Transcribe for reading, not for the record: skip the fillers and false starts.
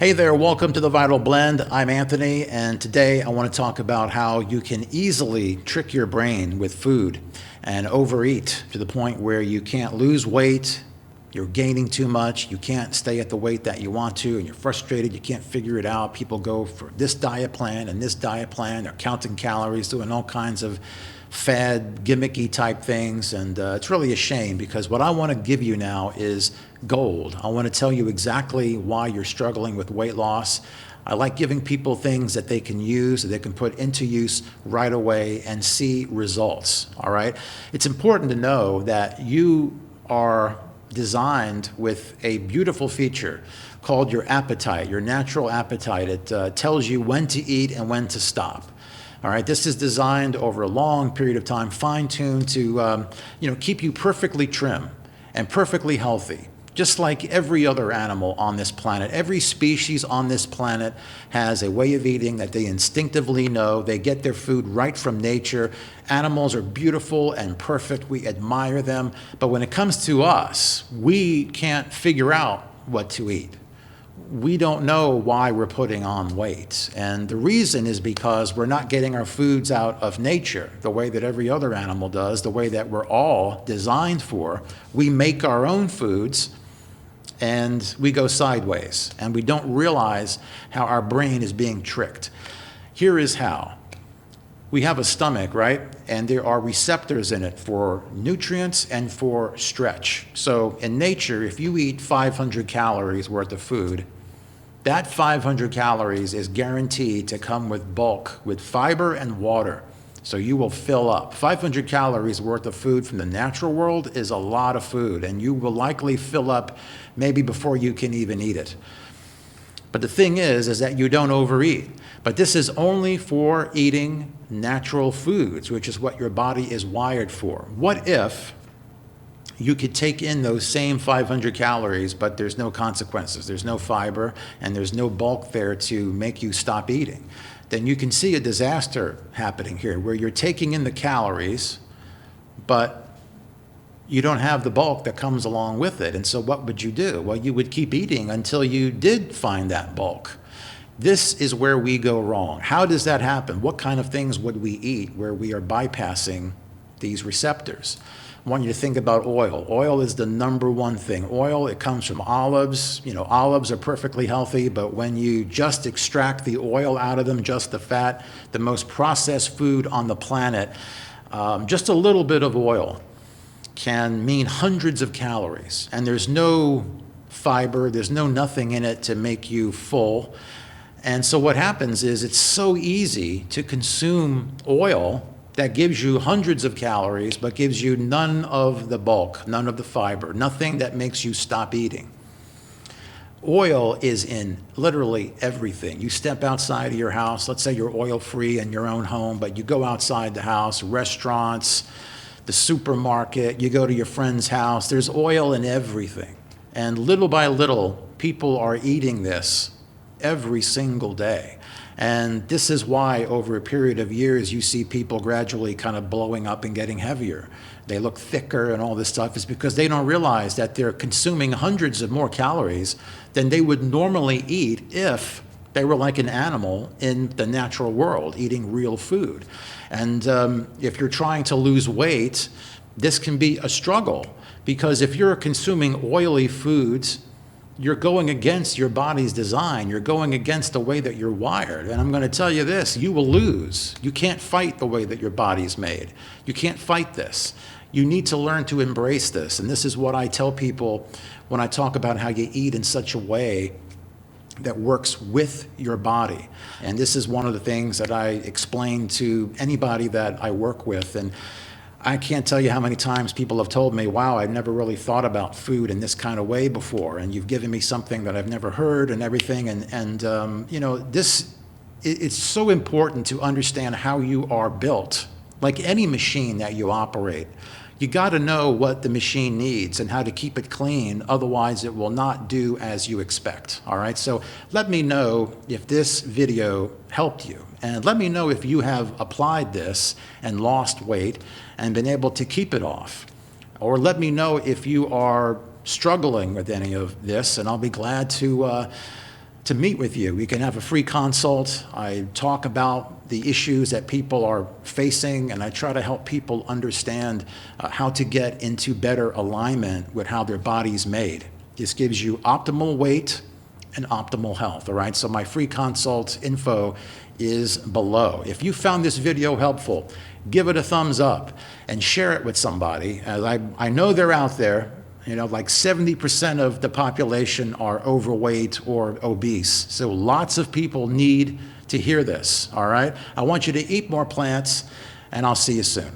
Hey there, welcome to the Vital Blend. I'm Anthony, and today I want to talk about how you can easily trick your brain with food and overeat to the point where you can't lose weight, you're gaining too much, you can't stay at the weight that you want to, and you're frustrated, you can't figure it out. People go for this diet plan and this diet plan, they're counting calories, doing all kinds of fad, gimmicky type things, and it's really a shame because what I want to give you now is gold. I want to tell you exactly why you're struggling with weight loss. I like giving people things that they can use, that they can put into use right away and see results, all right? It's important to know that you are designed with a beautiful feature called your appetite, your natural appetite. It tells you when to eat and when to stop. All right, this is designed over a long period of time, fine-tuned to keep you perfectly trim and perfectly healthy, just like every other animal on this planet. Every species on this planet has a way of eating that they instinctively know. They get their food right from nature. Animals are beautiful and perfect. We admire them. But when it comes to us, we can't figure out what to eat. We don't know why we're putting on weight. And the reason is because we're not getting our foods out of nature the way that every other animal does, the way that we're all designed for. We make our own foods and we go sideways, and we don't realize how our brain is being tricked. Here is how. We have a stomach, right? And there are receptors in it for nutrients and for stretch. So in nature, if you eat 500 calories worth of food, that 500 calories is guaranteed to come with bulk, with fiber and water. So you will fill up. 500 calories worth of food from the natural world is a lot of food, and you will likely fill up maybe before you can even eat it. But the thing is that you don't overeat. But this is only for eating natural foods, which is what your body is wired for. What if you could take in those same 500 calories, but there's no consequences, there's no fiber, and there's no bulk there to make you stop eating? Then you can see a disaster happening here, where you're taking in the calories, but you don't have the bulk that comes along with it. And so what would you do? Well, you would keep eating until you did find that bulk. This is where we go wrong. How does that happen? What kind of things would we eat where we are bypassing these receptors? I want you to think about oil. Oil is the number one thing. Oil, it comes from olives. You know, olives are perfectly healthy, but when you just extract the oil out of them, just the fat, the most processed food on the planet, just a little bit of oil can mean hundreds of calories. And there's no fiber, there's no nothing in it to make you full. And so what happens is it's so easy to consume oil that gives you hundreds of calories, but gives you none of the bulk, none of the fiber, nothing that makes you stop eating. Oil is in literally everything. You step outside of your house, let's say you're oil-free in your own home, but you go outside the house, restaurants, the supermarket, you go to your friend's house, there's oil in everything. And little by little, people are eating this every single day. And this is why over a period of years, you see people gradually kind of blowing up and getting heavier. They look thicker and all this stuff. It's because they don't realize that they're consuming hundreds of more calories than they would normally eat if they were like an animal in the natural world, eating real food. And if you're trying to lose weight, this can be a struggle, because if you're consuming oily foods, you're going against your body's design. You're going against the way that you're wired. And I'm going to tell you this, you will lose. You can't fight the way that your body's made. You can't fight this. You need to learn to embrace this. And this is what I tell people when I talk about how you eat in such a way that works with your body. And this is one of the things that I explain to anybody that I work with. And I can't tell you how many times people have told me, wow, I've never really thought about food in this kind of way before, and you've given me something that I've never heard and everything. And it's so important to understand how you are built. Like any machine that you operate, you got to know what the machine needs and how to keep it clean. Otherwise, it will not do as you expect. All right. So let me know if this video helped you. And let me know if you have applied this and lost weight and been able to keep it off. Or let me know if you are struggling with any of this, and I'll be glad to to meet with you. We can have a free consult. I talk about the issues that people are facing, and I try to help people understand how to get into better alignment with how their body's made. This gives you optimal weight and optimal health, all right? So my free consult info is below. If you found this video helpful, give it a thumbs up and share it with somebody. As I know they're out there. You know, like 70% of the population are overweight or obese. So lots of people need to hear this, all right? I want you to eat more plants, and I'll see you soon.